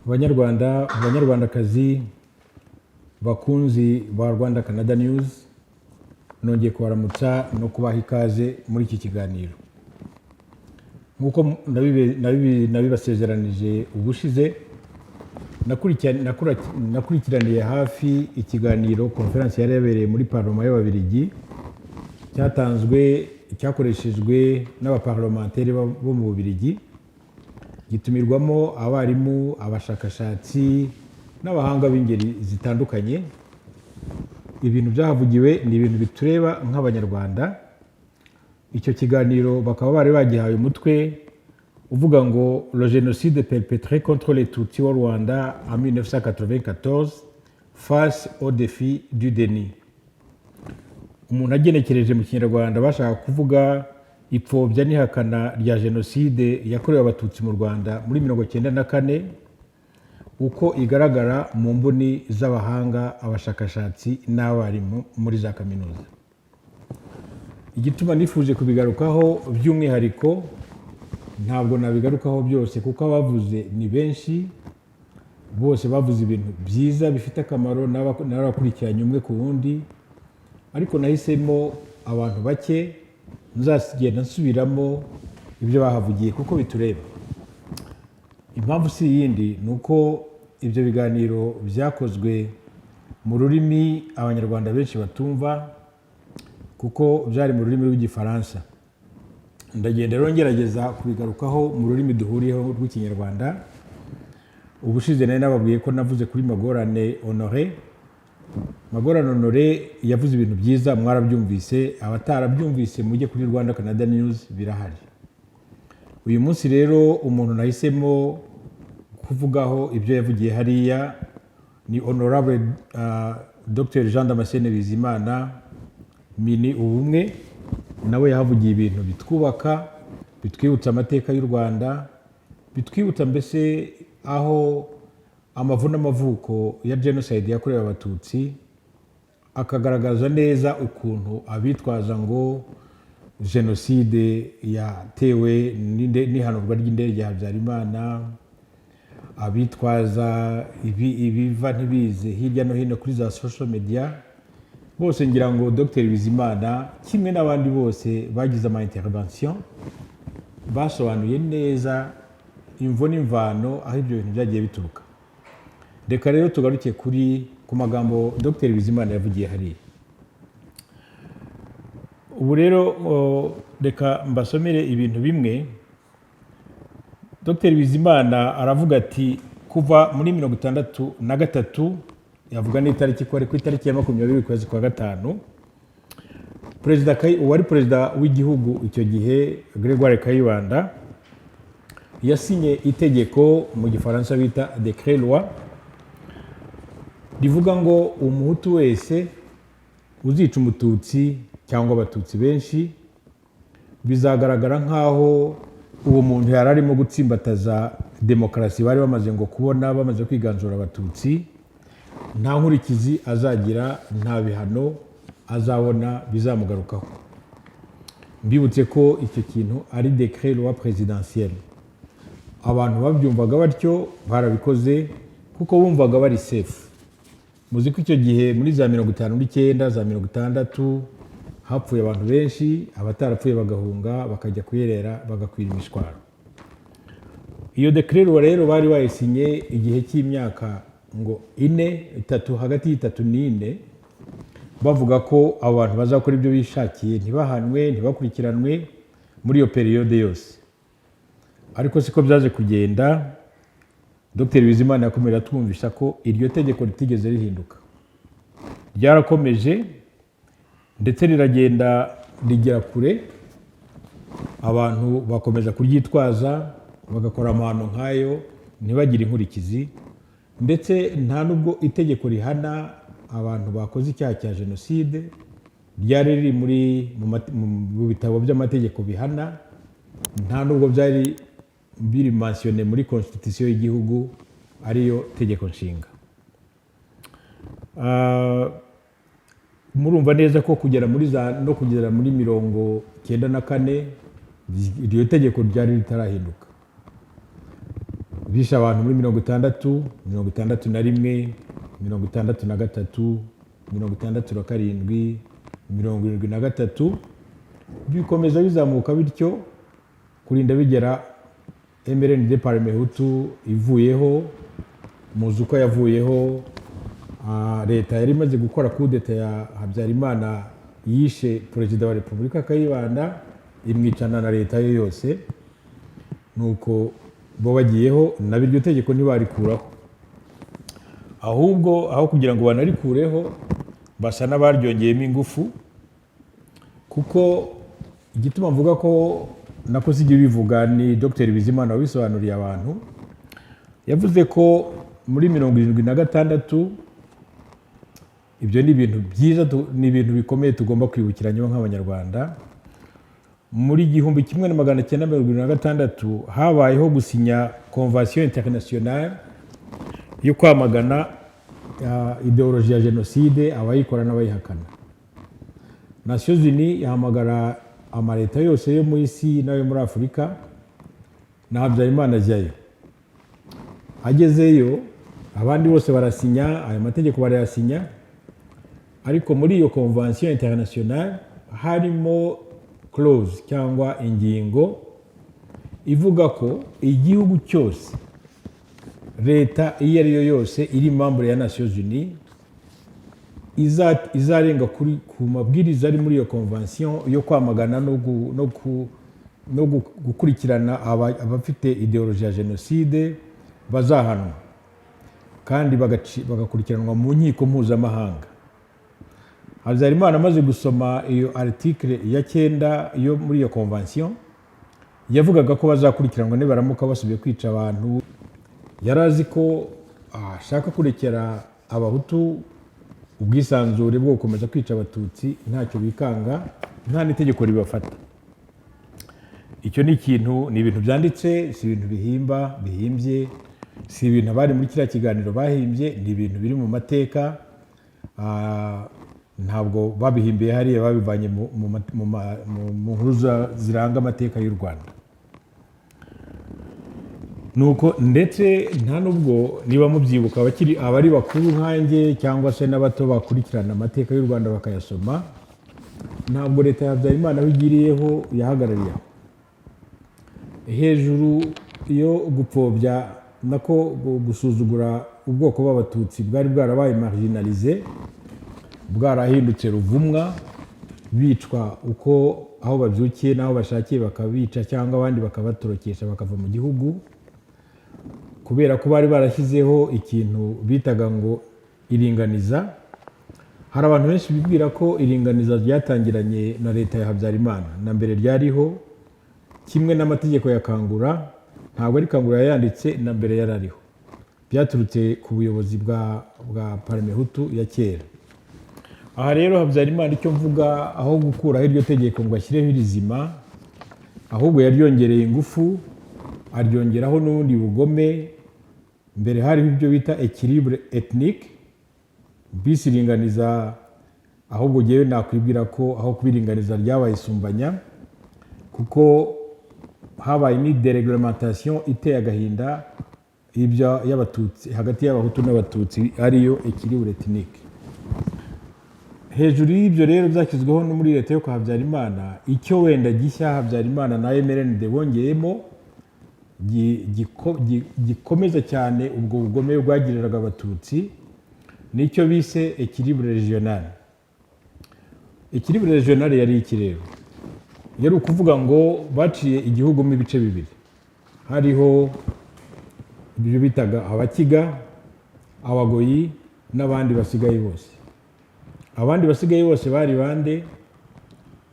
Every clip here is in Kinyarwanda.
banyarwandakazi bakunzi ba Rwanda Canada News, nongeye kubaramutsa no kubaha ikaze muri iki kiganiro. Nkuko nabibasezeranije ubushize, nakurikiraniye hafi ikiganiro conference yari yabereye muri Parlement y'Ababiligi cyakoreshejwe n'abaparlementaire bo mu Bubiligi, gitumirwamo abarimu, abashakashatsi n'abahanga b'ingeri zitandukanye. Ibintu byahavugiwe ni ibintu bitureba nk'abanyarwanda. Icyo kiganiro bakaba bari bagihaye umutwe uvuga ngo le génocide perpétré contre les Tutsis au Rwanda en 1994 face au défi du déni. Umuntu agenekereje mu Kinyarwanda bashaka kuvuga ipfobya n'ihakana rya jenoside yakorewe abatutsi mu Rwanda muri 1994, uko igaragara mu mboni z'abahanga, abashakashatsi n'abarimu muri za kaminuza. Igituma nifuje kubigarukaho by'umwihariko, ntabwo nabigarukaho byose kuko abavuze ni benshi, bose bavuze ibintu byiza bifite akamaro n'abakurikiranye umwe ku wundi, ariko nahisemo abantu bake nzagenda nsubiramo ibyo bahavugiye kuko bitureba. Impamvu si yindi ni uko ibyo biganiro byakozwe mu rurimi abanyarwanda benshi batumva, kuko byari mu rurimi rw'Igifaransa. Ndagenda rero ngerageza kubigarukaho mu rurimi duhuriyeho rw'Ikinyarwanda. Ubushize nari nababwiye ko navuze kuri Magorane Honoré. Magorane Honoré yavuze ibintu byiza, mwarabyumvise. Abatarabyumvise mujye kuri Rwanda Canada News, birahari. Uyu munsi rero umuntu nahisemo kuvugaho ibyo yavugiye hariya ni Honorable Dr Jean Damascene Bizimana, Mini Ubumwe. Nawe yahavugiye ibintu bitwubaka, bitwibutsa amateka y'u Rwanda, bitwibutsa mbese aho amavu n'amavuko ya genocide yakorewe abatutsi, akagaragaza neza ukuntu abitwaza ngo jenoside yatewe n'ihanurwa ry'indege ya Habyarimana, abitwaza ibiva ntibize hirya no hino kuri za social media, bose ngira ngo Dr Bizimana kimwe n'abandi bose bagize ama intervention basobanuye neza imvo n'imvano aho ibyo bintu byagiye bituruka. Reka rero tugaruke ku magambo Dr Bizimana yavugiye hariya. Ubu rero reka mbasomere ibintu bimwe. Dr Bizimana aravuga ati kuva muri 1963, yavuga n'itariki ko ari ku itariki ya 20 kwezi kwa gatanu, uwari perezida w'igihugu icyo gihe Gregoire Kayibanda yasinye itegeko mu Gifaransa bita décret loi, rivuga ngo umuhutu wese uzica umututsi cyangwa abatutsi benshi bizagaragara nk'aho uwo muntu yari arimo gutsimbataza demokarasi bari bamaze ngo kubona, bamaze kwiganzura abatutsi. Nta nkurikizi azagira, nta bihano azabona bizamugarukaho. Mbibutse ko icyo kintu ari décret loi présidentielle. Abantu babyumvaga batyo barabikoze kuko bumvaga bari safe. Muzi ko icyo gihe muri za 59 za 60 hapfuye abantu benshi, abatarapfuye bagahunga bakajya kuyerera bagakwira imishwaro. Iyo décret loi rero bari bayisinye igihe cy'imyaka ngo 3 hagati y'3 n'4, bavuga ko abantu bazakora ibyo bishakiye, ntibahanwe, ntibakurikiranwe muri iyo periode yose. Ariko siko byaje kugenda. Dr Bizimana yakomeje atwumvisha ko iryo tegeko ritigeze rihinduka, ryarakomeje ndetse riragenda rigera kure. Abantu bakomeza kuryitwaza, bagakora amahano nk'ayo, ntibagire inkurikizi, ndetse nta nubwo itegeko rihana abantu bakoze icyaha cya jenoside ryari riri mu bitabo by'amategeko bihana, nta nubwo byari biri mentionné muri constitution y'igihugu ariyo tegeko nshinga. Murumva neza ko kugera muri 94 iryo tegeko ryari ritarahinduka. bishe abantu muri 60, 61, 63, 67, 73, bikomeza bizamuka bityo kurinda bigera MRND Parmehutu ivuyeho. Muzi uko yavuyeho. Leta yari imaze gukora kudeta ya Habyarimana yishe perezida wa Repubulika Kayibanda, imwicana na leta yo yose, nuko bo bagiyeho nabo iryo tegeko ntibarikuraho, ahubwo aho kugira ngo banarikureho basa n'abaryongeyemo ingufu, kuko igituma mvuga ko nako sijye bivuga ni Dr Bizimana wabisobanuriye abantu. Yavuze ko muri 76 ibyo ni ibintu byiza, ni ibintu bikomeye tugomba kwibukiranya nk'abanyarwanda. Muri 1976 habayeho gusinya Convention Internationale yo kwamagana ideologie ya genocide, abayikora n'abayihakana. Nations Unies yahamagara amaleta yose yo mu isi n'ayo muri Afurika, na Habyarimana ajyayo. Agezeyo abandi bose barasinya ayo mategeko, barayasinya. Ariko muri iyo Convention Internationale harimo clause cyangwa ingingo ivuga ko igihugu cyose, leta iyo ari yo yose iri membre ya Nations Unies, izarenga ku mabwiriza ari muri iyo convention yo kwamagana no gukurikirana abafite ideologie ya genocide, bazahanwa kandi bagakurikiranwa mu nkiko mpuzamahanga. Habyarimana amaze gusoma iyo article ya 9 yo muri iyo convention, yavugaga ko bazakurikiranwa nibaramuka basubiye kwica abantu. Yarazi ko ashaka kurekera abahutu ubwisanzure bwo gukomeza kwica abatutsi ntacyo bikanga, nta n'itegeko ribafata. Icyo ni ikintu, ni ibintu byanditse, si ibintu bihimbye, si ibintu abari muri kiriya kiganiro bahimbye, ni ibintu biri mu mateka. Ntabwo babihimbiye hariya, babivanye mu nkuru ziranga amateka y'u Rwanda. Nuko ndetse nta nubwo niba mubyibuka abari bakuru nkanjye cyangwa se n'abato bakurikirana amateka y'u Rwanda bakayasoma, ntabwo leta ya Habyarimana bigiriyeho yahagarariye hejuru yo gupfobya nako gusuzugura ubwoko bw'abatutsi bwari bwarabaye marginalisé, bwarahindutse ruvumwa, bicwa uko aho babyukiye n'aho bashakiye bakabica, cyangwa abandi bakabatorokesha bakava mu gihugu, kubera ko bari barashyizeho ikintu bitaga ngo iringaniza. Hari abantu benshi bibwira ko iringaniza ryatangiranye na leta ya Habyarimana, na mbere ryariho kimwe n'amategeko ya Kangura. Ntabwo ari Kangura yanditse, na mbere yarariho, byaturutse ku buyobozi bwa Parmehutu ya kera. Aha rero Habyarimana icyo mvuga, aho gukuraho iryo tegeko ngo ashyireho irizima, ahubwo yaryongereye ingufu, aryongeraho n'ubundi bugome. Mbere hariho ibyo bita équilibre ethnique, bisiringaniza, ahubwo ngewe nakwibwira ko aho kubiringaniza ryabaye isumbanya, kuko habaye ni dereglementation iteye agahinda y'abatutsi, hagati y'abahutu n'abatutsi, ariyo équilibre ethnique. Hejuru y'ibyo rero byashyizweho no muri leta yo kwa Habyarimana, icyo wenda gishya Habyarimana na MRND bongeyemo gikomeza cyane ubwo bugome bwagiriraga abatutsi, nicyo bise équilibre régional. Équilibre régional yari iki rero? Yari ukuvuga ngo baciye igihugu mu bice bibiri. Hariho ibyo bitaga abakiga, abagoyi n'abandi basigaye bose. Abandi basigaye bose bari bande?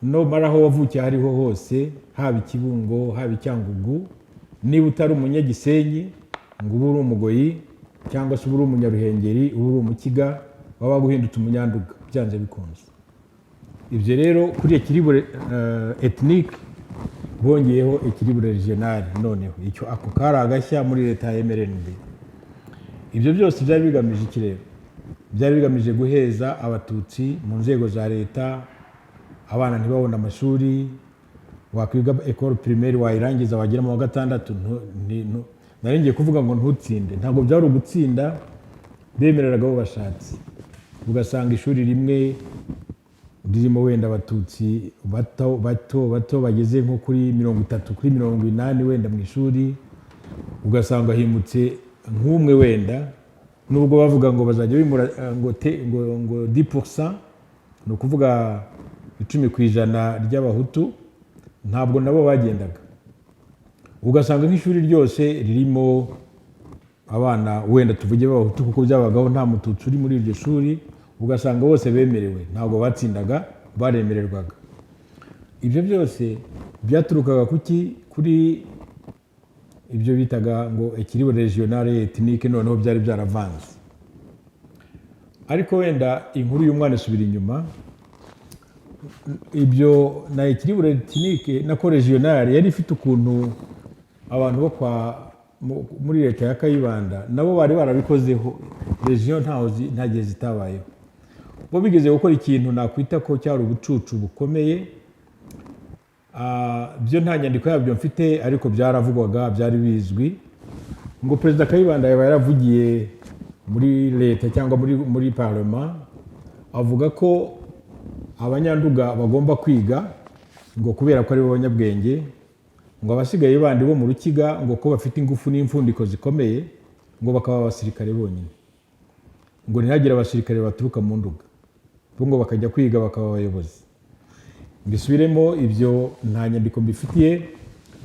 No maraho wavukiye hariho hose, haba Kibungo, haba Cyangugu, niba utari umunyagisenyi ngo ube uri umugoyi, cyangwa se ube uri umunyaruhengeri, ube uri umukiga, baba guhindutse umunyanduga byanze bikunze. Ibyo rero kuri équilibre ethnique bongeyeho équilibre régional. Noneho icyo ako kari agashya muri leta ya MRND. Ibyo byose byari bigamije iki rero? Byari bigamije guheza abatutsi mu nzego za leta, abana ntibabone amashuri, wakwiga école primaire wayirangiza wagira mu wa gatandatu nari ngiye kuvuga ngo ntutsinde, ntabwo byari ugutsinda, bemereraga abo bashatse. Ugasanga ishuri rimwe ririmo wenda abatutsi bato bageze nko kuri 30 kuri 80 wenda mu ishuri, ugasanga himutse nk'umwe wenda, nubwo bavuga ngo bazajya bimura ngo 10%, ni ukuvuga 10% ry'abahutu, ntabwo nabo bagendaga. Ugasanga nk'ishuri ryose ririmo abana wenda tuvuge b'abahutu kuko byabagaho nta mututsi uri muri iryo shuri, ugasanga bose bemerewe, ntabwo batsindaga, baremererwaga. Ibyo byose byaturukaga kuri ibyo bitaga ngo équilibre régional et ethnique, noneho byari byaravanze. Ariko wenda inkuru y'umwana isubira inyuma, ibyo na équilibre ethnique na ko régional yari ifite ukuntu abantu bo muri leta ya Kayibanda nabo bari barabikozeho. Region nta gihe zitabayeho, bo bigeze gukora ikintu nakwita ko cyari ubucucu bukomeye. Byo nta nyandiko yabyo mfite, ariko byaravugwaga, byari bizwi ngo Perezida Kayibanda yaba yaravugiye muri leta cyangwa muri parlement, avuga ko abanyanduga bagomba kwiga ngo kubera ko ari bo banyabwenge, ngo abasigaye bandi bo mu Rukiga ngo ko bafite ingufu n'imfundiko zikomeye, ngo bakaba abasirikare bonyine, ngo ntihagire abasirikare baturuka mu Nduga, bo ngo bakajya kwiga bakaba abayobozi. Mbisubiremo, ibyo nta nyandiko mbifitiye,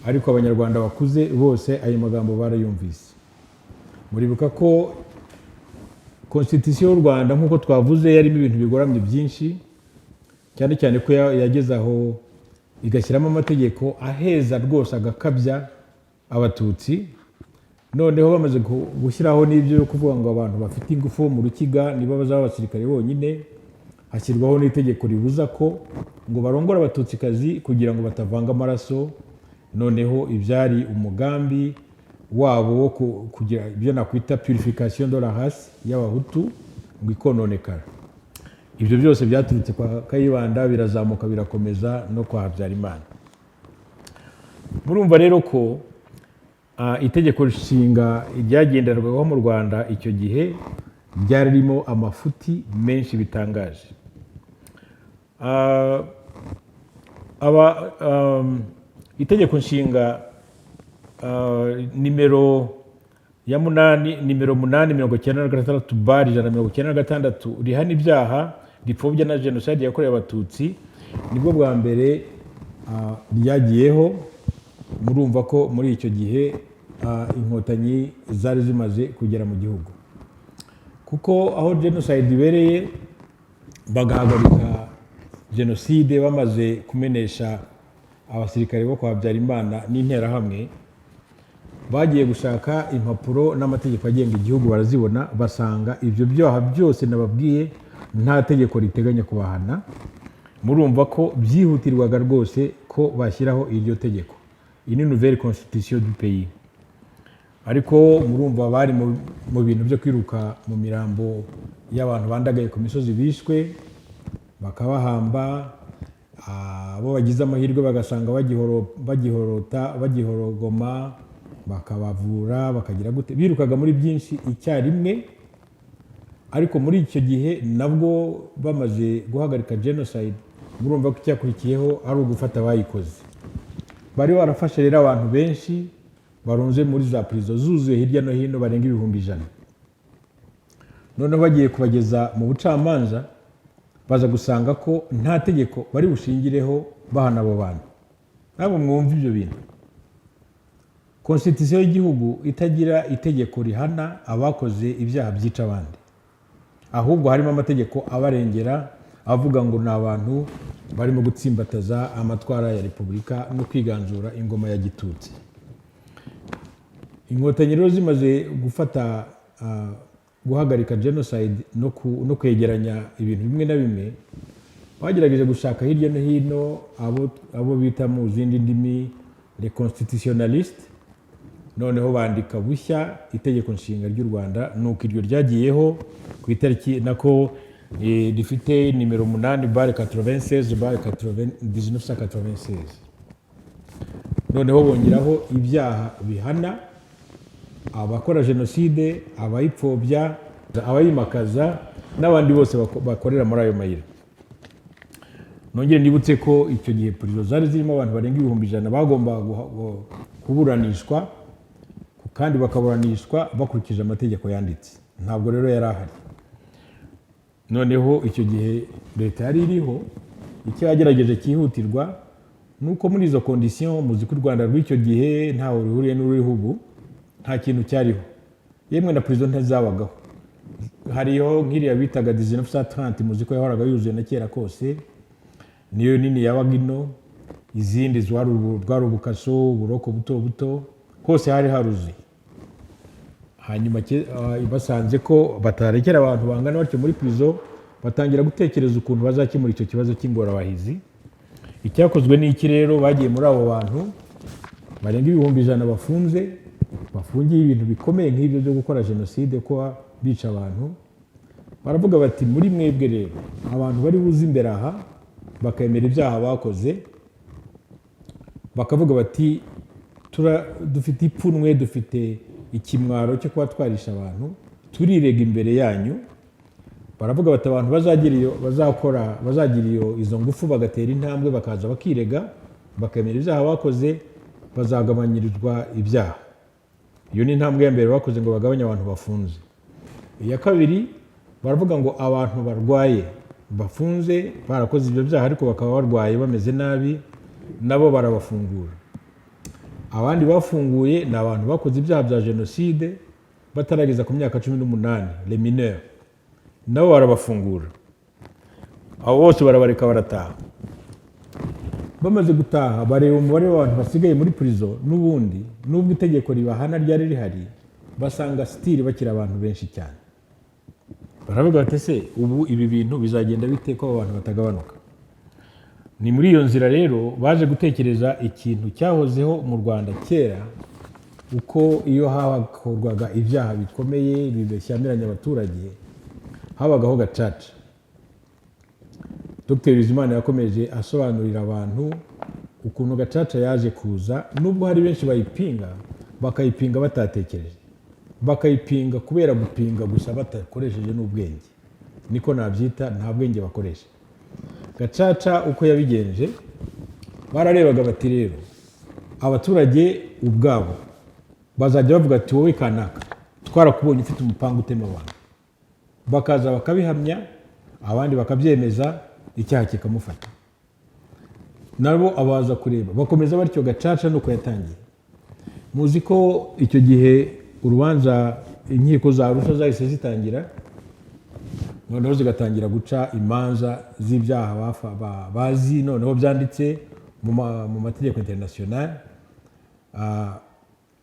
ariko abanyarwanda bakuze bose ayo magambo barayumvise. Muribuka ko Constitution y'u Rwanda nk'uko twavuze yarimo ibintu bigoramye byinshi, cyane cyane ko yageze aho igashyiramo amategeko aheza rwose, agakabya abatutsi. Noneho bamaze gushyiraho n'ibyo yo kuvuga ngo abantu bafite ingufu mu Rukiga nibo bazaba abasirikare bonyine, hashyirwaho n'itegeko ribuza ko ngo barongora abatutsikazi kugira ngo batavanga amaraso. Noneho ibyari umugambi wabo wo kugira ibyo nakwita purification de la race y'abahutu ngo ikononekara. Ibyo byose byaturutse kwa Kayibanda, birazamuka birakomeza no kwa Habyarimana. Murumva rero ko itegeko nshinga ryagenderwagaho mu Rwanda icyo gihe ryari ririmo amafuti menshi bitangaje. Itegeko nshinga nimero 8/1996 rihana ibyaha ripfobya na jenoside yakorewe abatutsi, nibwo bwa mbere ryagiyeho. Murumva ko muri icyo gihe inkotanyi zari zimaze kugera mu gihugu, kuko aho jenoside ibereye bagahagarika jenoside bamaze kumenesha abasirikare bo kwa Habyarimana n'interahamwe, bagiye gushaka impapuro n'amategeko agenga igihugu, barazibona, basanga ibyo byaha byose nababwiye nta tegeko riteganya kubahana. Murumva ko byihutirwaga rwose ko bashyiraho iryo tegeko, ini nouvelle constitution du pays. Ariko murumva bari mu bintu byo kwiruka mu mirambo y'abantu bandagaye ku misozi bishwe, bakabahamba. Abo bagize amahirwe bagasanga bagihorogoma, bakabavura, bakagira gute, birukaga muri byinshi icyarimwe. Ariko muri icyo gihe nabwo bamaze guhagarika genocide, murumva ko icyakurikiyeho ari ugufata abayikoze. Bari barafashe rero abantu benshi barunze muri za prison zuzuye hirya no hino, barenga 100,000. Noneho bagiye kubageza mu bucamanza, baza gusanga ko nta tegeko bari bushingireho bahana abo bantu. Ntabwo mwumva ibyo bintu. Constitution y'igihugu itagira itegeko rihana abakoze ibyaha byica abandi, ahubwo harimo amategeko abarengera avuga ngo ni abantu barimo gutsimbataza amatwara ya Repubulika no kwiganzura ingoma ya gitutsi. Inkotanyi rero zimaze gufata guhagarika genocide no kwegeranya ibintu bimwe na bimwe, bagerageje gushaka hirya no hino abo bita mu zindi ndimi les constitutionnalistes. Noneho bandika bushya itegeko nshinga ry'u Rwanda, nuko iryo ryagiyeho ku itariki nako rifite nimero 8/96/1996. Noneho bongeraho ibyaha bihana abakora jenoside, abayipfobya, abayimakaza n'abandi bose bakorera muri ayo mayira. Nongere nibutse ko icyo gihe prison zari zirimo abantu barenga 100,000 bagomba kuburanishwa kandi bakaburanishwa bakurikije amategeko yanditse. Ntabwo rero yari ahari. Noneho icyo gihe leta yari iriho, icyo yagerageje cyihutirwa nuko muri izo condition muzi ko u Rwanda rw'icyo gihe ntaho rihuriye n'uriho ubu, nta kintu cyariho, yemwe na prison ntazabagaho. Hariho nk'iriya bitaga 1930 muzi ko yahoraga yuzuye na kera kose, niyo nini yabaga ino, izindi rwari ubukaso, uburoko buto buto, hose hari haruzuye. Hanyuma basanze ko batarekera abantu bangana batyo muri prison, batangira gutekereza ukuntu bazakemura icyo kibazo cy'ingorabahizi. Icyakozwe n'iki rero, bagiye muri abo bantu barenga 100,000 bafungiye ibintu bikomeye nk'ibyo byo gukora jenoside, ko bica abantu. Baravuga bati muri mwebwe rero abantu bari buze imbere aha bakemera ibyaha bakoze, bakavuga bati dufite ipfunwe, dufite ikimwaro cyo kuba twarisha abantu, turirega imbere yanyu. Baravuga bati abantu bazagira izo ngufu bagatera intambwe bakaza bakirega bakemera ibyaha bakoze, bazagabanyirizwa ibyaha. Iyo ni intambwe ya mbere bakoze ngo bagabanye abantu bafunze. Iya kabiri baravuga ngo abantu barwaye bafunze barakoze ibyo byaha ariko bakaba barwaye bameze nabi, nabo barabafungura. Abandi bafunguye ni abantu bakoze ibyaha bya jenoside batarageza ku myaka 18, les mineurs, nabo barabafungura. Abo bose barabareka barataha. Bamaze gutaha bareba umubare w'abantu basigaye muri prison, n'ubundi nubwo itegeko ribahana ryari rihari, basanga stili bakira abantu benshi cyane. Baravuga bati se ubu ibi bintu bizagenda bite ko abantu batagabanuka? Ni muri iyo nzira rero baje gutekereza ikintu cyahozeho mu Rwanda kera, uko iyo hakorwaga ibyaha bikomeye bibeshyamiranya abaturage habagaho gacaca. Dr. Bizimana yakomeje asobanurira abantu ukuntu gacaca yaje kuza, nubwo hari benshi bayipinga, bakayipinga batatekereje, bakayipinga kubera gupinga gusa batakoresheje n'ubwenge. Niko nabyita, nta bwenge bakoresha. Gacaca uko yabigenje, bararebaga bati rero abaturage ubwabo bazajya bavuga ati wowe kanaka twarakubonye ufite umupanga utema abantu, bakaza bakabihamya, abandi bakabyemeza, icyaha kikamufata. Nabo abaza kureba, bakomeza batyo. Gacaca nuko yatangiye. Muzi ko icyo gihe urubanza inkiko za Arusha zahise zitangira, noneho zigatangira guca imanza z'ibyaha bazi, noneho byanditse mu mategeko international.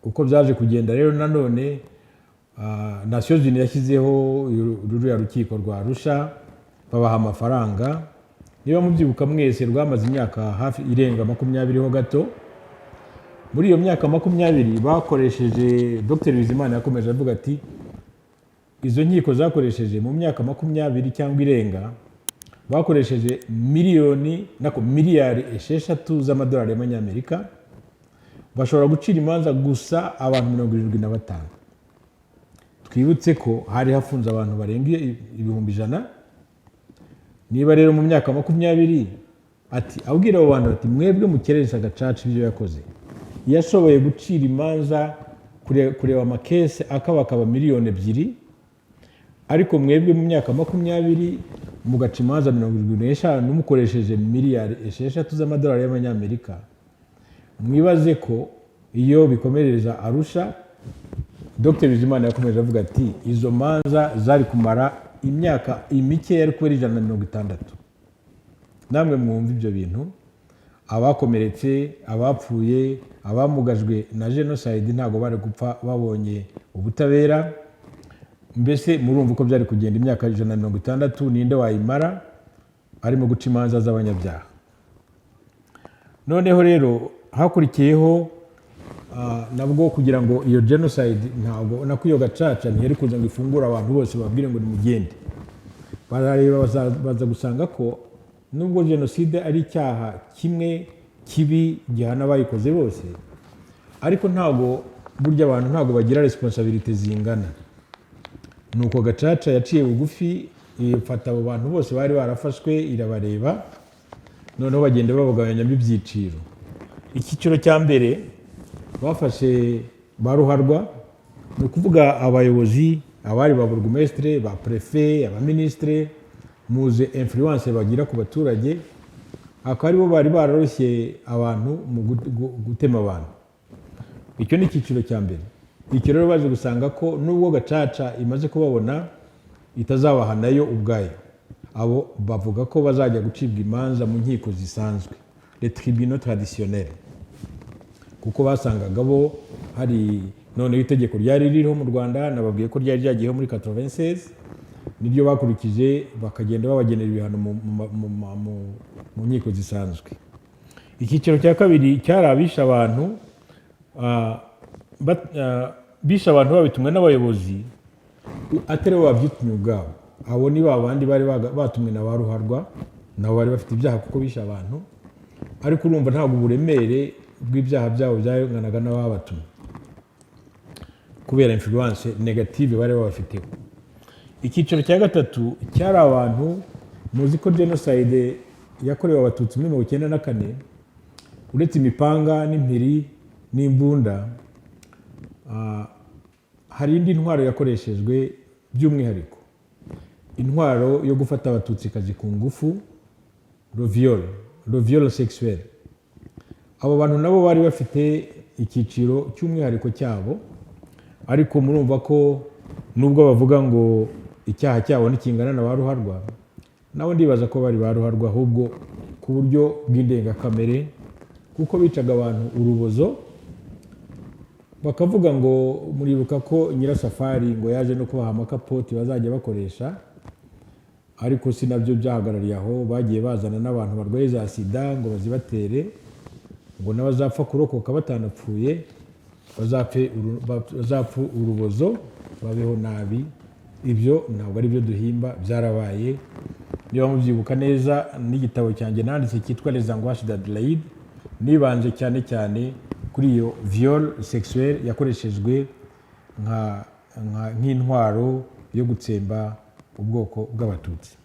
Uko byaje kugenda rero, nanone Nations Unies yashyizeho ruriya rukiko rwa Arusha, babaha amafaranga. Niba mubyibuka mwese, rwamaze imyaka hafi irenga 20 ho gato. Muri iyo myaka 20 bakoresheje, Dr. Bizimana yakomeje avuga ati izo nkiko zakoresheje mu myaka 20 cyangwa irenga, bakoresheje miliyari 6 z'amadolari y'amanyamerika, bashobora gucira imanza gusa abantu 75. Twibutse ko hari hafunze abantu barenga 100,000. Niba rero mu myaka 20 ati abwira abo bantu ati mwebwe mukeresha Gacaca ibyo yakoze, yashoboye gucira imanza kureba amakese akaba miliyoni 2, ariko mwebwe mu myaka 20 mugaca imanza 75 mukoresheje miliyari 6 z'amadolari y'amanyamerika. Mwibaze ko iyo bikomereza Arusha, Dr. Bizimana yakomeje avuga ati izo manza zari kumara imyaka imike yari kuba 160. Namwe mwumva ibyo bintu, abakomeretse, abapfuye, abamugajwe na genocide ntago bari gupfa babonye ubutabera. Mbese murumva uko byari kugenda imyaka 160, ninde wayimara arimo guca imanza z'abanyabyaha. Noneho rero hakurikiyeho nabwo kugira ngo iyo genocide ntabwo nakuyo Gacaca ntiyari kuza ngo ifungura abantu bose babwire ngo nimugende. Barareba baza gusanga ko nubwo genocide ari icyaha kimwe kibi gihana bayikoze bose, ariko ntabwo burya abantu ntabwo bagira responsabilité zingana. Nuko gacaca yaciye bugufi ifata abo bantu bose bari barafashwe irabareba, noneho bagenda babagabanyamo ibyiciro. Icyiciro cya mbere bafashe ba ruharwa, ni ukuvuga abayobozi, abari ba burugumesitire, ba prefe, abaminisitire, muze influence bagira ku baturage, akaba aribo bari baroroshye abantu mu gutema abantu. Icyo ni icyiciro cya mbere. Icyo rero baje gusanga ko nubwo gacaca imaze kubabona itazabaha nayo ubwayo, abo bavuga ko bazajya gucibwa imanza mu nkiko zisanzwe, les tribunaux traditionnels, kuko basangaga bo hari noneho itegeko ryari ririho mu Rwanda, nababwiye ko ryari ryagiyeho muri 96, niryo bakurikije bakagenda babagenera ibihano mu nkiko zisanzwe. Icyiciro cya kabiri cyari abisha abantu, bisha abantu babitumwe n'abayobozi atari bo babyitumye ubwabo. Abo ni babandi bari batumwe na ba ruharwa, nabo bari bafite ibyaha kuko bisha abantu, ariko urumva ntabwo uburemere bw'ibyaha byabo byanganaga n'ababatumye kubera influence negative bari babafiteho. Icyiciro cya gatatu cyari abantu, muzi ko genocide yakorewe abatutsi muri 1994, uretse imipanga n'impiri n'imbunda, hari indi ntwaro yakoreshejwe by'umwihariko, intwaro yo gufata abatutsi kazi ku ngufu, le viol sexuel. Abo bantu nabo bari bafite icyiciro cy'umwihariko cyabo, ariko murumva ko nubwo bavuga ngo icyaha cyabo ntikingana na ba ruharwa, nabo ndibaza ko bari ba ruharwa ahubwo ku buryo bw'indengakamere, kuko bicaga abantu urubozo. Bakavuga ngo muribuka ko Nyirasafari ngo yaje no kubaha amakapoti bazajya bakoresha, ariko si nabyo byahagarariye aho. Bagiye bazana n'abantu barwaye za sida ngo bazibatere, ngo n'abazapfa kurokoka batanapfuye bazapfa urubozo babeho nabi. Ibyo ntabwo ari byo duhimba, byarabaye. Niba mubyibuka neza, n'igitabo cyanjye nanditse cyitwa Les Angoisses d'Adélaïde, nibanje cyane cyane kuri iyo viol sexuel yakoreshejwe nk'intwaro yo gutsemba ubwoko bw'abatutsi.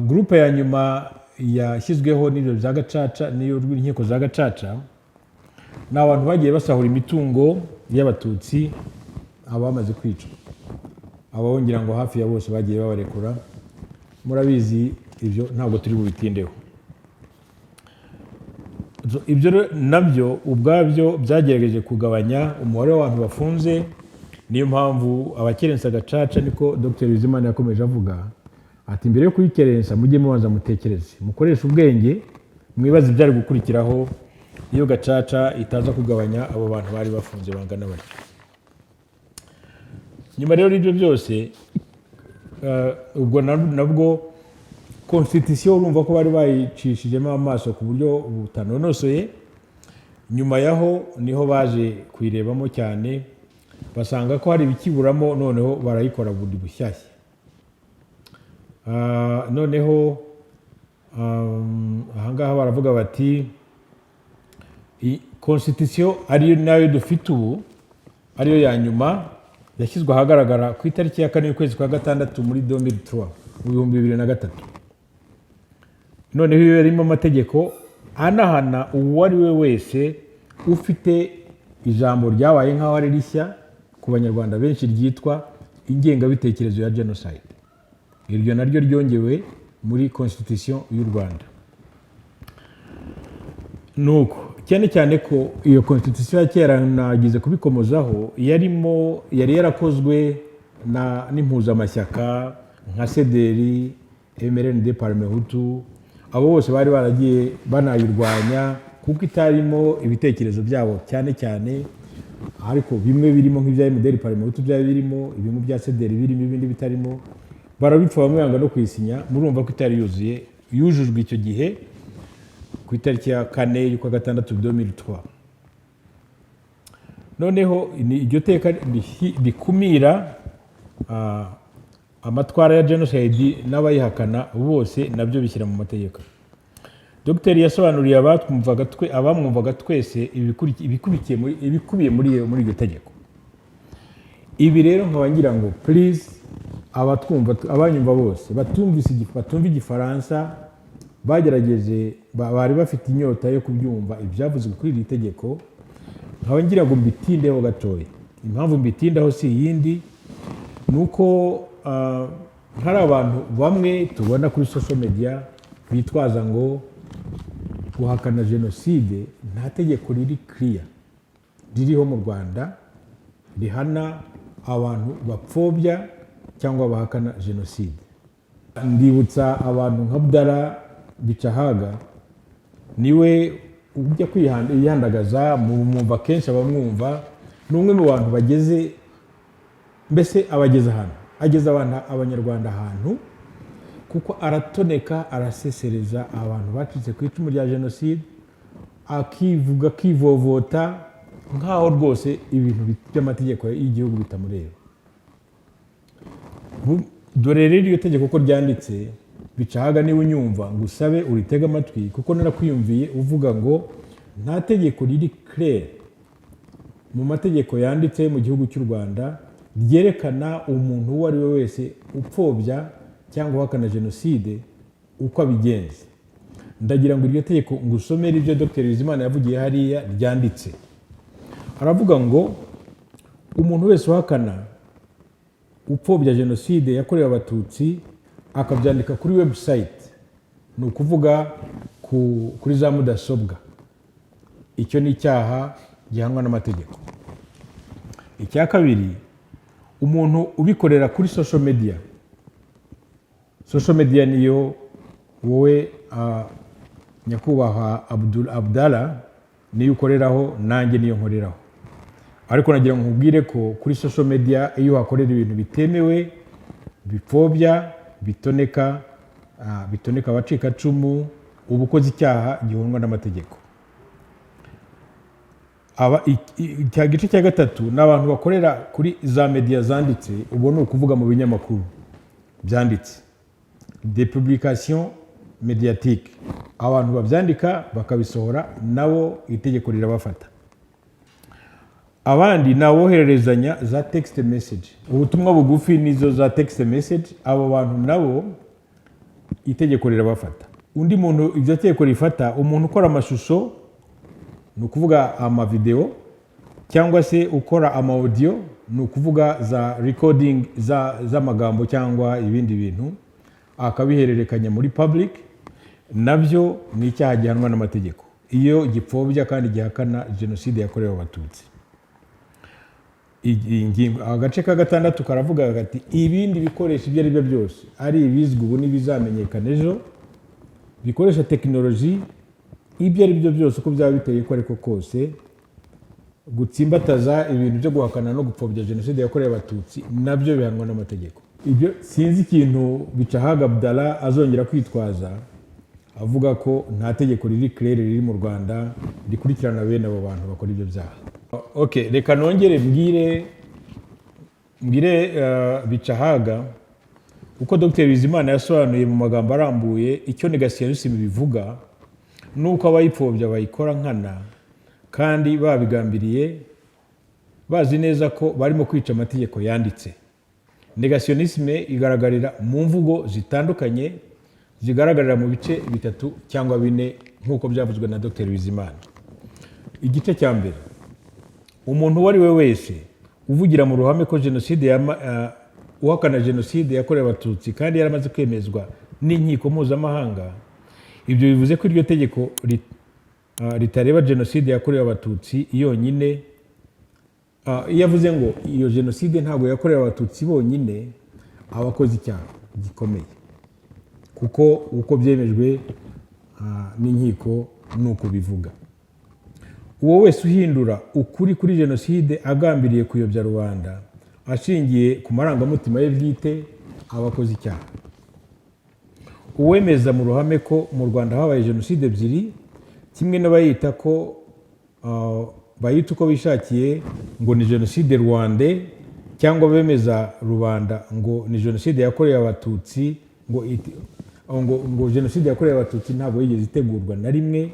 Groupe ya nyuma yashyizweho n'ibyo bya gacaca, n'iyo inkiko za gacaca, ni abantu bagiye basahura imitungo y'abatutsi abamaze kwicwa. Ababongira ngo hafi ya bose bagiye babarekura, murabizi ibyo ntabwo turi bubitindeho. Ibyo nabyo ubwabyo byagerageje kugabanya umubare w'abantu bafunze. Niyo mpamvu abakerensa gacaca, niko Dr. Bizimana yakomeje avuga ati mbere yo kuyikerensa mujye mubanza mutekereze, mukoresha ubwenge, mwibaze ibyari gukurikiraho iyo gacaca itaza kugabanya abo bantu bari bafunze bangana batyo. Nyuma rero ibyo byose, ubwo nabwo constitution urumva ko bari bayicishijemo amaso ku buryo butanonosoye. Nyuma yaho niho baje kuyirebamo cyane, basanga ko hari ibikiburamo, noneho barayikora bundi bushyashya. Noneho ahangaha baravuga bati constitution ariyo nayo dufite ubu, ariyo ya nyuma yashyizwe ahagaragara ku itariki ya 4 y'ukwezi kwa gatandatu muri 2003 mu 2003. Noneho iyo yarimo amategeko anahana uwo ari we wese ufite ijambo ryabaye nk'aho ari rishya ku banyarwanda benshi ryitwa ingengabitekerezo ya genocide. Iryo naryo ryongewe muri constitution y'u Rwanda. Nuko cyane cyane ko iyo constitution ya kera nagize kubikomozaho yari yarakozwe n'impuzamashyaka nka CDR, MRND, Parmehutu. Abo bose bari baragiye banayirwanya kuko itarimo ibitekerezo byabo cyane cyane, ariko bimwe birimo nk'ibya MDR, Parmehutu byari birimo, ibintu bya CDR birimo, ibindi bitarimo. Barabipfa bamwe yanga no kwisinya. Murumva ko itari yuzuye, yujujwe icyo gihe ku itariki ya 4 y'ukwa gatandatu 2003. Noneho iryo teka rikumira amatwara ya genocide n'abayihakana bose nabyo bishyira mu mategeko. dogiteri yasobanuriye abamwumvaga twese ibikubiye muri iryo tegeko. Ibi rero nkaba ngira ngo please abanyumva bose batumva igifaransa bagerageje bari bafite inyota yo kubyumva ibyavuzwe kuri iri tegeko, nkaba ngira ngo mbitindeho gatoya. Impamvu mbitindaho si iyindi, ni uko hari abantu bamwe tubona kuri social media bitwaza ngo guhakana jenoside nta tegeko riri clear ririho mu Rwanda rihana abantu bapfobya cyangwa bahakana jenoside. Ndibutsa abantu nka Abdallah Bicahaga, niwe ujya kwihandagaza mwumva kenshi abamwumva, ni umwe mu bantu bageze ageza abanyarwanda ahantu, kuko aratoneka arasesereza abantu bacitse ku icumu rya jenoside, akivuga akivovota nkaho rwose ibintu by'amategeko y'igihugu bitamureba. Dore rero iryo tegeko ko ryanditse, Bicahaga niwe unyumva ngo usabe uritega amatwi, kuko narakwiyumviye uvuga ngo nta tegeko riri clair mu mategeko yanditse mu gihugu cy'u Rwanda ryerekana umuntu uwo ari we wese upfobya cyangwa uhakana jenoside uko abigenza. Ndagira ngo iryo tegeko ngusomere ibyo Dr. Bizimana yavugiye hariya ryanditse. Aravuga ngo umuntu wese uhakana upfobya jenoside yakorewe abatutsi akabyandika kuri website, ni ukuvuga kuri za mudasobwa, icyo ni icyaha gihanwa n'amategeko. Icya kabiri, umuntu ubikorera kuri social media niyo wowe nyakubahwa Abdallah niyo ukoreraho, nanjye niyo nkoreraho. Ariko nagira ngo nkubwire ko kuri social media iyo hakorera ibintu bitemewe, bipfobya, bitoneka abacikacumu, uba ukoze icyaha gihanwa n'amategeko. Igice cya gatatu ni abantu bakorera kuri za media zanditse, ubwo ni ukuvuga mu binyamakuru byanditse, des publications médiatiques, abantu babyandika bakabisohora nabo itegeko rirabafata. Abandi nawohererezanya za text message, ubutumwa bugufi nizo za text message, abo bantu nabo itegeko rirabafata. Undi muntu ibyo tegeko rifata, umuntu ukora amashusho, ni ukuvuga amavideo, cyangwa se ukora amaudio, ni ukuvuga za recording z'amagambo cyangwa ibindi bintu, akabihererekanya muri public, nabyo ni icyaha gihanwa n'amategeko iyo gipfobya kandi gihakana jenoside yakorewe abatutsi. Agace ka gatandatu karavuga gati ibindi bikoresho ibyo ari byo byose, ari ibizwi ubu n'ibizamenyekana ejo, bikoresha tekinoloji, ibyo ari byo byose uko byaba biteye ko ariko kose, gutsimbataza ibintu byo guhakana no gupfobya jenoside yakorewe abatutsi, nabyo bihanwa n'amategeko. Ibyo sinzi ikintu Bicahaga Abdallah azongera kwitwaza avuga ko nta tegeko riri clair riri mu Rwanda rikurikirana bene abo bantu bakora ibyo byaha. Okay, reka nongere mbwire Bicahaga uko Dr. Bizimana yasobanuye mu magambo arambuye icyo negationisme bivuga, nuko abayipfobya bayikora nkana kandi babigambiriye, bazi neza ko barimo kwica amategeko yanditse. Negationisme igaragarira mu mvugo zitandukanye, zigaragarira mu bice bitatu cyangwa bine nk'uko byavuzwe na Dr. Bizimana. Igice cya mbere, umuntu uwo ari we wese uvugira mu ruhame ko jenoside uhakana jenoside yakorewe abatutsi kandi yaramaze kwemezwa n'inkiko mpuzamahanga, ibyo bivuze ko iryo tegeko ritareba jenoside yakorewe abatutsi yonyine. Iyo avuze ngo iyo jenoside ntabwo yakorewe abatutsi bonyine, abakoze icyaha gikomeye, kuko uko byemejwe n'inkiko nuko bivuga. Uwo wese uhindura ukuri kuri jenoside agambiriye kuyobya rubanda ashingiye ku marangamutima ye bwite, abakoze icyaha. Uwemeza mu ruhame ko mu Rwanda habaye jenoside ebyiri, kimwe n'abayita ko bayita uko bishakiye ngo ni jenoside rwande, cyangwa bemeza rubanda ngo ni jenoside yakorewe abatutsi, ngo ngo jenoside yakorewe abatutsi ntabwo yigeze itegurwa na rimwe.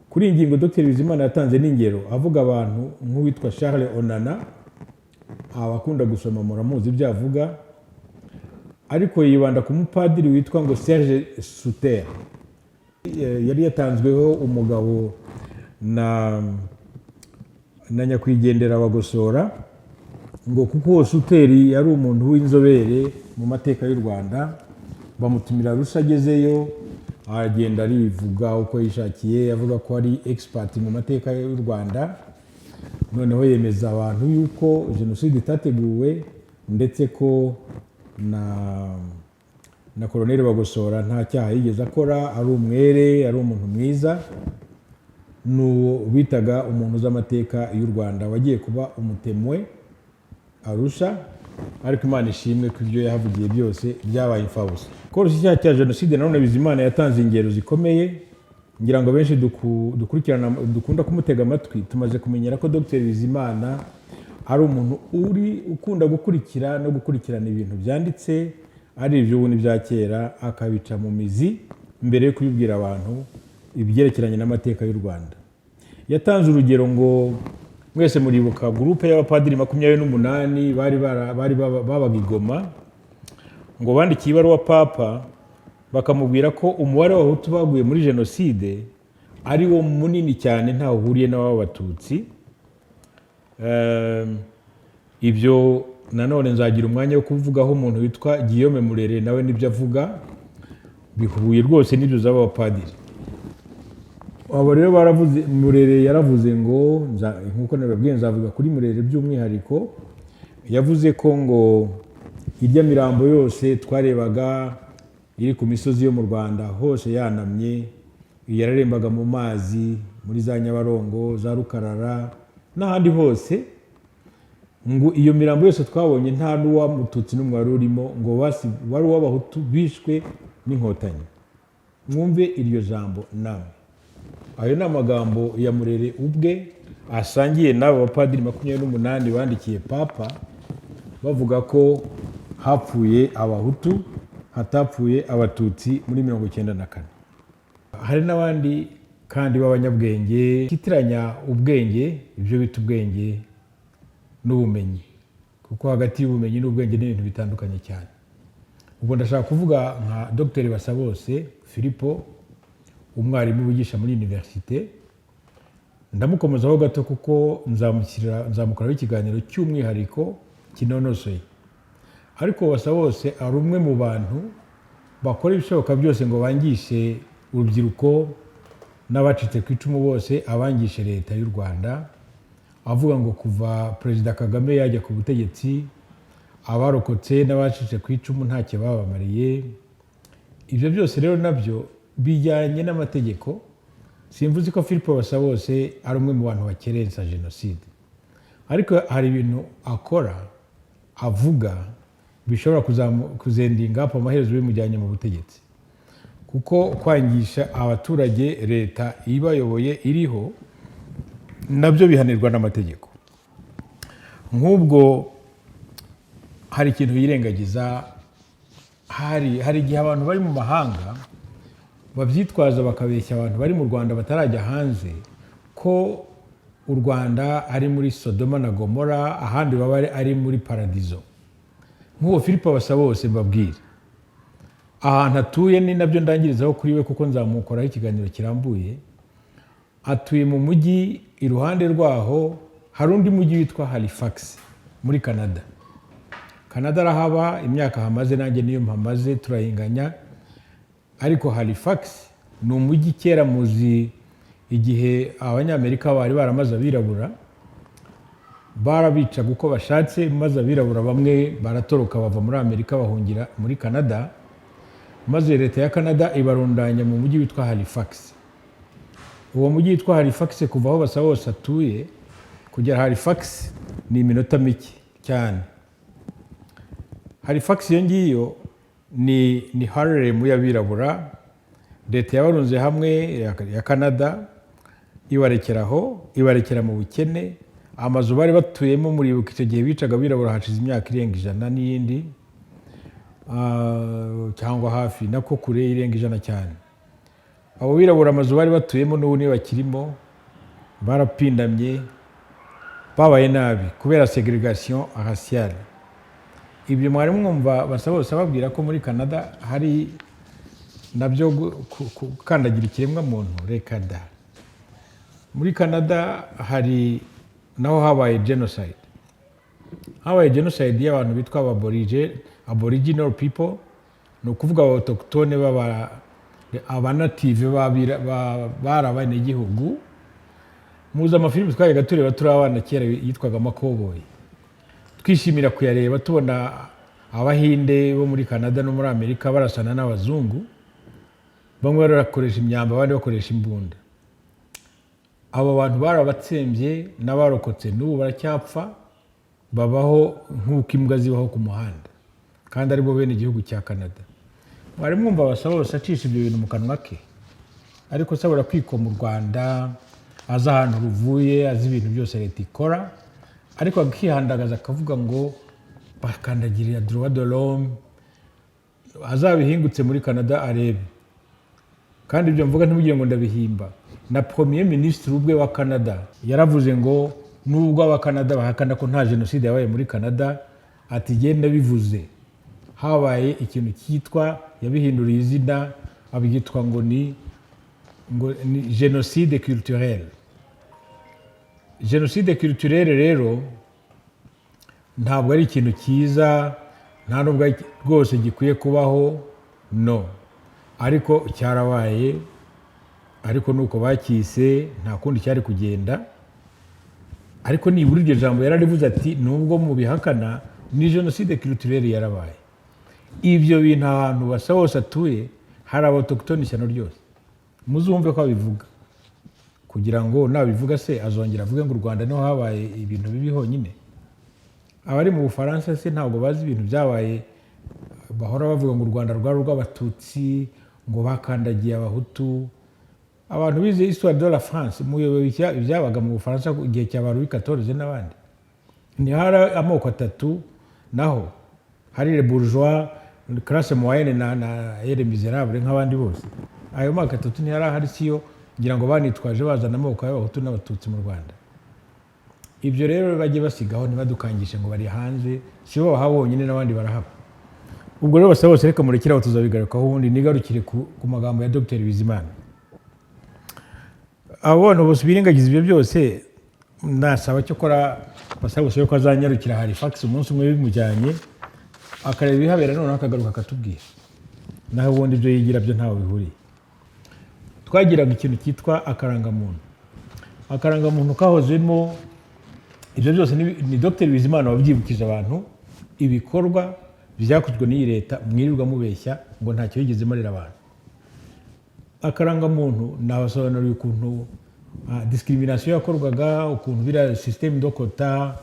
Kuri iyi ngingo Dr Bizimana yatanze n'ingero avuga abantu nk'uwitwa Charles Onana, abakunda gusoma muramuzi ibyo avuga, ariko yibanda ku mupadiri witwa ngo Serge Suter. Yari yatanzweho umugabo na nyakwigendera Bagosora, ngo kuko Suteri yari umuntu w'inzobere mu mateka y'u Rwanda, bamutumira Arusha, agezeyo agenda arivuga uko yishakiye, avuga ko ari expert mu mateka y'u Rwanda, noneho yemeza abantu yuko jenoside itateguwe, ndetse ko na Colonel Bagosora nta cyaha yigeze akora, ari umwere, ari umuntu mwiza, n'uwo bitaga umuntu z'amateka y'u Rwanda wagiye kuba umutemwe Arusha, ariko Imana ishimwe ko ibyo yahavugiye byose byabaye imfabusa. Koroshya icyaha cya jenoside nanone Bizimana yatanze ingero zikomeye, ngira ngo benshi dukunda kumutega amatwi tumaze kumenyera ko Dr Bizimana ari umuntu ukunda gukurikira no gukurikirana ibintu byanditse, ari iby'ubu n'ibya kera, akabica mu mizi mbere yo kubibwira abantu ibyerekeranye n'amateka y'u Rwanda. Yatanze urugero ngo mwese muribuka gurupe y'abapadiri 28 babaga i Goma, ngo bandikiye ibaruwa Papa bakamubwira ko umubare w'abahutu baguye muri jenoside ari wo munini cyane ntaho uhuriye n'abatutsi. Ibyo nanone nzagira umwanya wo kuvugaho umuntu witwa Guillaume Murere, nawe nibyo avuga bihuye rwose n'ibyo z'abapadiri. Abo rero baravuze, Murere yaravuze ngo nkuko nababwiye nzavuga kuri Murere by'umwihariko, yavuze ko ngo irya mirambo yose twarebaga iri ku misozi yo mu Rwanda hose yanamye, yararembaga mu mazi muri za Nyabarongo, za Rukarara n'ahandi hose, ngo iyo mirambo yose twabonye nta n'uwa mututsi n'umwe wari urimo, ngo wari uw'abahutu bishwe n'inkotanyi. Mwumve iryo jambo namwe. Ayo ni amagambo ya Murere ubwe asangiye n'abo bapadiri 28 bandikiye Papa bavuga ko hapfuye abahutu hatapfuye abatutsi muri 1994. Hari n'abandi kandi b'abanyabwenge kitiranya ubwenge, ibyo bita ubwenge n'ubumenyi, kuko hagati y'ubumenyi n'ubwenge ni ibintu bitandukanye cyane. Ubwo ndashaka kuvuga nka Dr Basabose Filipo, umwarimu wigisha muri universite. Ndamukomezaho gato kuko nzamukoraho ikiganiro cy'umwihariko kinonosoye. Ariko Basabose ari umwe mu bantu bakora ibishoboka byose ngo bangishe urubyiruko n'abacitse ku icumu bose, abangishe leta y'u Rwanda, avuga ngo kuva Perezida Kagame yajya ku butegetsi abarokotse n'abacitse ku icumu ntacyo babamariye. Ibyo byose rero nabyo bijyanye n'amategeko. Simvuze ko Filipo Basabose ari umwe mu bantu bakerensa jenoside, ariko hari ibintu akora avuga bishobora kuzendinga apa amaherezo bimujyanye mu butegetsi, kuko kwangisha abaturage leta ibayoboye iriho nabyo bihanirwa n'amategeko. Nk'ubwo hari ikintu yirengagiza, hari igihe abantu bari mu mahanga babyitwaza bakabeshya abantu bari mu Rwanda batarajya hanze ko u Rwanda ari muri Sodoma na Gomora, ahandi baba ari muri paradizo. Nk'uwo Filipo Basabose mbabwira, ahantu atuye ni nabyo ndangirizaho kuri we kuko nzamukoraho ikiganiro kirambuye. Atuye mu mujyi, iruhande rwaho hari undi mujyi witwa Halifax muri Canada. Canada arahaba, imyaka hamaze nanjye niyo mpamaze turahinganya, ariko Halifax ni umujyi kera muzi igihe abanyamerika bari baramaze abirabura, barabica uko bashatse, maze abirabura bamwe baratoroka bava muri Amerika bahungira muri Canada, maze leta ya Canada ibarundanya mu mujyi witwa Halifax. Uwo mujyi witwa Halifax kuva aho Basabose atuye kugera Halifax ni iminota mike cyane. Halifax iyo ngiyo ni Harlem y'abirabura, leta yabarunze hamwe ya Canada ibarekera mu bukene. Amazu bari batuyemo muribuka icyo gihe bicaga abirabura hashize imyaka irenga 100 n'iyindi. cyangwa hafi nako kure irenga 100 cyane. Abo birabura amazu bari batuyemo n'ubu niyo bakirimo, barapindamye, babaye nabi kubera segregation raciale. Ibyo mwari mwumva basa bose babwira ko muri Canada hari nabyo gukandagira ikiremwa muntu. Reka da, muri Canada hari naho habaye genocide. Habaye genocide y'abantu bitwa aboriginal people, no kuvuga autochtone abanative barabane igihugu. Muza amafilimi twajyaga tureba turi abana kera yitwaga Makoboyi, twishimira kuyareba tubona abahinde bo muri Canada no muri Amerika barasana n'abazungu, bamwe barakoresha imyamba abandi bakoresha imbunda. Abo bantu barabatsembye n'abarokotse n'ubu baracyapfa, babaho nk'uko imbwa zibaho ku muhanda, kandi aribo bene igihugu cya Canada. Mwari mwumva basaba bose acisha ibyo bintu mu kanwa ke, ariko sabura kwiko mu Rwanda, aza ahantu ruvuye, azi ibintu byose leta ikora, ariko akihandagaza akavuga ngo bakandagirira droit de l'homme. Azabihingutse muri Canada arebe, kandi ibyo mvuga ntibugire ngo ndabihimba. Na premier ministre ubwe wa Canada yaravuze ngo nubwo aba Canada bahakana ko nta genocide yabaye muri Canada, ati genda bivuze habaye ikintu cyitwa, yabihinduriye izina abigitwa ngo ni genocide culturel. Genocide culturel rero ntabwo ari ikintu cyiza, nta nubwo rwose gikwiye kubaho, no, ariko cyarabaye, ariko nuko bakise, nta kundi cyari kugenda. Ariko nibura iryo jambo yararivuze ati nubwo mu bihakana ni genocide culturel yarabaye. Ibyo bintu ahantu basa hose atuye hari autochtone ishyano ryose, muzumve ko abivuga, kugira ngo nabivuga se azongera avuge ngo u Rwanda niho habaye ibintu bibi honyine. Abari mu Bufaransa se ntabwo bazi ibintu byabaye, bahora bavuga ngo u Rwanda rwari rw'abatutsi, ngo bakandagiye abahutu. Abantu bize histoire de la France, muyoboye ibyabaga mu Bufaransa igihe cya Louis XIV n'abandi, ni hari amoko atatu, naho hari les bourgeois, classe moyenne na les misérables nk'abandi bose. Ayo moko atatu ntiyari ahari, siyo ngira ngo banitwaje bazana amoko y'abahutu n'abatutsi mu Rwanda. Ibyo rero bajye basigaho, ntibadukangishe ngo bari hanze, sibo bahabonyine n'abandi barahaba. Ubwo rero basa bose reka murekeraho, tuzabigarukaho ubundi nigarukire ku magambo ya Dr Bizimana. Abo bantu bose birengagiza ibyo byose, nasaba cyo kora basaba bose ko azanyarukira Halifax umunsi umwe bimujyanye, akareba ibihabera noneho akagaruka akatubwira, naho ubundi ibyo yigira byo ntawe bihuriye. Twagiraga ikintu cyitwa akarangamuntu. Akarangamuntu kahozemo ibyo byose ni Dr Bizimana wabyibukije abantu, ibikorwa byakozwe n'iyi leta mwirirwa mubeshya ngo ntacyo yigeze marira abantu. Akarangamuntu nabasobanuriye ukuntu discrimination yakorwaga, ukuntu bira système de quota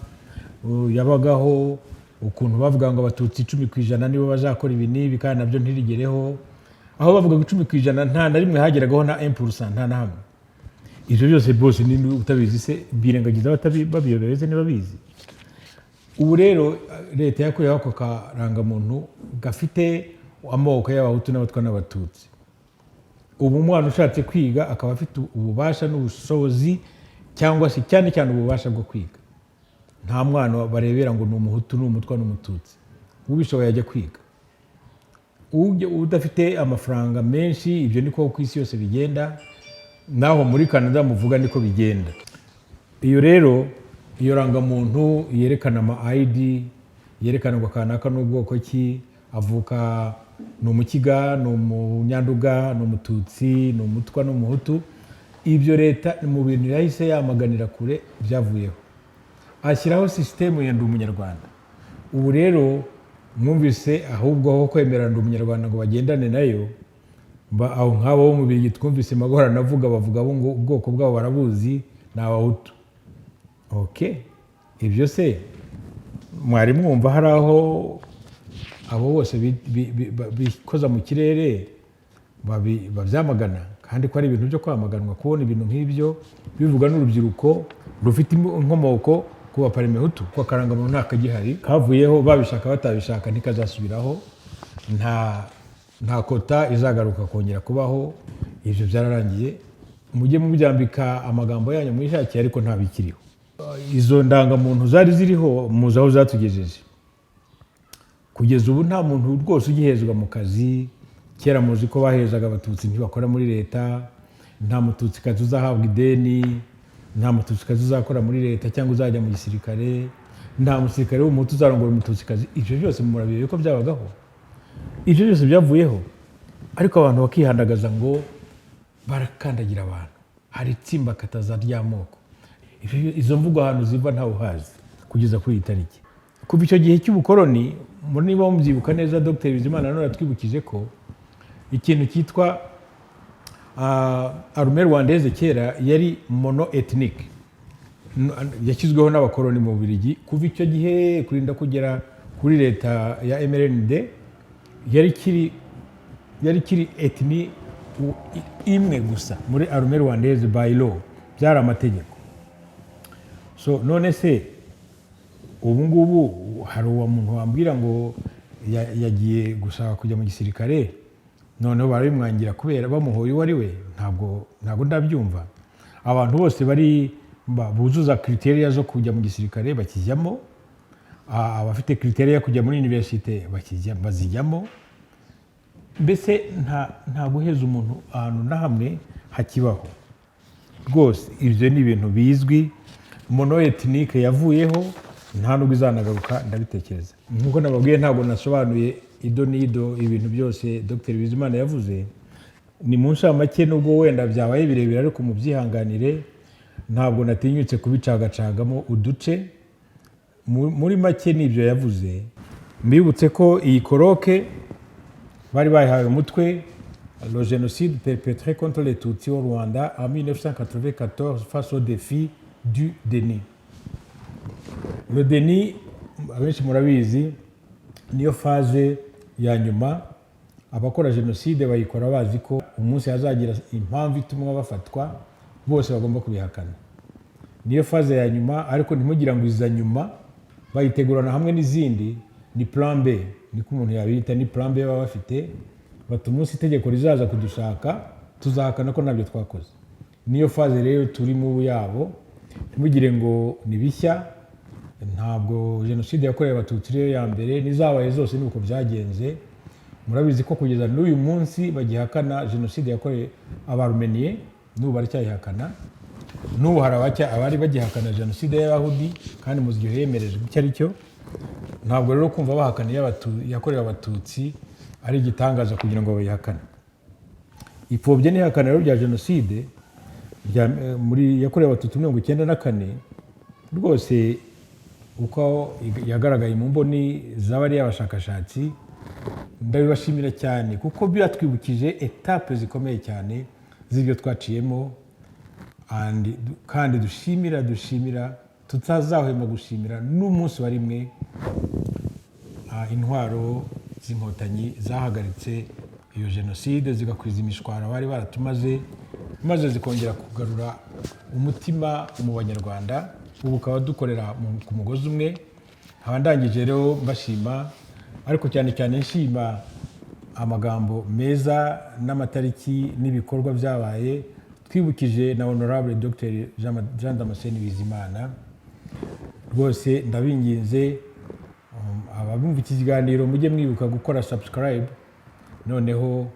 yabagaho, ukuntu bavuga ngo abatutsi 10% nibo bazakora ibi n'ibi, kandi nabyo ntirigereho. Aho bavuga ngo 10% nta na rimwe hageragaho na 1%, nta na hamwe. Ibyo byose bose ni utabizi se birengagiza babiyobereze niba bizi. Ubu rero leta yakuyeho ako karangamuntu gafite amoko y'abahutu n'abatwa n'abatutsi. Ubu umwana ushatse kwiga akaba afite ububasha n'ubushobozi, cyangwa se cyane cyane ububasha bwo kwiga. Nta mwana barebera ngo ni umuhutu n'umutwa n'umututsi, ubishoboye ajya kwiga. Udafite amafaranga menshi, ibyo niko ku isi yose bigenda, naho muri Canada muvuga niko bigenda. Iyo rero iyo rangamuntu yerekana ama ID, yerekana ngo kanaka n'ubwoko ki, avuka ni umukiga, ni umunyanduga, ni umututsi, ni umutwa n'umuhutu. Ibyo leta mu bintu yahise yamaganira kure byavuyeho, ashyiraho systeme ya ndi umunyarwanda. Ubu rero mwumvise ahubwo aho kwemera ndi umunyarwanda ngo bagendane nayo, aho nk'abo bo mu Bubiligi twumvise Magora navuga, bavuga ngo ubwoko bwabo barabuzi, ni abahutu. Okay, ibyo se mwari mwumva hari aho abo bose bikoza mu kirere babyamagana, kandi ko ari ibintu byo kwamaganwa kubona ibintu nk'ibyo bivuga n'urubyiruko rufite inkomoko kuba Parmehutu, ko akarangamuntu nta kagihari, kavuyeho babishaka batabishaka ntikazasubiraho. nta kota izagaruka kongera kubaho, ibyo byararangiye. Mujye mubyambika amagambo yanyu mwishakiye, ariko nta bikiriho. Izo ndangamuntu zari ziriho muzi aho zatugejeje. Kugeza ubu nta muntu rwose ugihezwa mu kazi. Kera muzi ko bahezaga abatutsi ntibakora muri leta, nta mututsikazi uzahabwa ideni, nta mututsikazi uzakora muri leta cyangwa uzajya mu gisirikare, nta musirikare w'umuhutu uzarongora umututsikazi. Ibyo byose murabiye ko byabagaho. Ibyo byose byavuyeho, ariko abantu bakihandagaza ngo barakandagira abantu, hari itsimba-kataza ry'amoko. Izo mvugo ahantu ziva ntawe uhazi kugeza kuri iyi tariki. Kuva icyo gihe cy'ubukoloni, niba mubyibuka neza, Dr Bizimana none yatwibukije ko ikintu cyitwa armée rwandaise kera yari mono-ethnique, yashyizweho n'abakoloni mu Bubiligi. Kuva icyo gihe kurinda kugera kuri leta ya MRND, yari kiri ethnie imwe gusa muri armée rwandaise by law, byari amategeko. So none se ubu ngubu hari uwo muntu wambwira ngo yagiye gushaka kujya mu gisirikare, noneho barabimwangira kubera bamuhoye uwo ari we? Ntabwo ndabyumva. Abantu bose buzuza kriteriya zo kujya mu gisirikare bakijyamo, abafite kriteriya yo kujya muri universite bazijyamo. Mbese nta guheza umuntu ahantu na hamwe hakibaho rwose. Ibyo ni ibintu bizwi. Mono-ethnique yavuyeho, nta nubwo izanagaruka, ndabitekereza. Nk'uko nababwiye, ntabwo nasobanuye ido n'ido ibintu byose Dr Bizimana yavuze. Ni mu nshamake, nubwo wenda byabaye birebire, ariko mubyihanganire, ntabwo natinyutse kubicagacagamo uduce. Muri make n'ibyo yavuze. Mbibutse ko iyi koroke bari bayihaye umutwe le génocide perpétré contre les Tutsis au Rwanda en 1994 face au défi du déni. Le déni, abenshi murabizi, niyo faze ya nyuma. Abakora jenoside bayikora bazi ko umunsi hazagira impamvu ituma bafatwa, bose bagomba kubihakana. Niyo faze ya nyuma, ariko ntimugira ngo iza nyuma bayitegurana hamwe n'izindi. Ni plan B, niko umuntu yabita, ni plan B baba bafite. Bati umunsi itegeko rizaza kudushaka, tuzahakana ko nabyo twakoze. Niyo faze rero turimo ubu yabo. Ntimugire ngo ni bishya. Ntabwo jenoside yakorewe abatutsi rero ya mbere, n'izabaye zose nuko byagenze. Murabizi ko kugeza n'uyu munsi bagihakana jenoside yakorewe abarumeniye, n'ubu baracyayihakana. N'ubu hari abari bagihakana jenoside y'Abayahudi, kandi muzi igihe yemerejwe icyo ari cyo. Ntabwo rero kumva bahakana yakorewe abatutsi ari igitangaza kugira ngo bayihakane. Ipfobye n'ihakana rero rya jenoside yakorewe abatutsi 1994 rwose uko yagaragaye mu mboni z'abari abashakashatsi, ndabibashimira cyane kuko byatwibukije etape zikomeye cyane z'ibyo twaciyemo, kandi dushimira tutazahwema gushimira n'umunsi wa rimwe intwaro z'inkotanyi zahagaritse iyo jenoside, zigakwiza imishwaro bari baratumaze, maze zikongera kugarura umutima mu Banyarwanda. Ubu ukaba dukorera ku mugozi umwe. Nkaba ndangije rero mbashima, ariko cyane cyane nshima amagambo meza n'amatariki n'ibikorwa byabaye twibukije na Honorable Dr Jean Damascene Bizimana. Rwose ndabinginze ababumva iki kiganiro mujye mwibuka gukora subscribe, noneho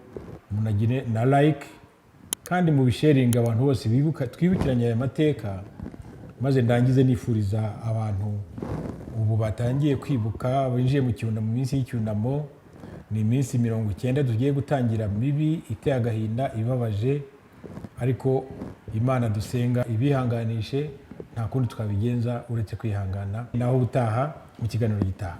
munagire na like, kandi mu bisharinga abantu bose twibukiranye aya mateka. Maze ndangize nifuriza abantu ubu batangiye kwibuka, binjiye mu cyunamo, mu minsi y'icyunamo. Ni iminsi 90 tugiye gutangira mibi, iteye agahinda, ibabaje, ariko Imana dusenga ibihanganishe. Nta kundi twabigenza uretse kwihangana. Naho utaha mu kiganiro gitaha.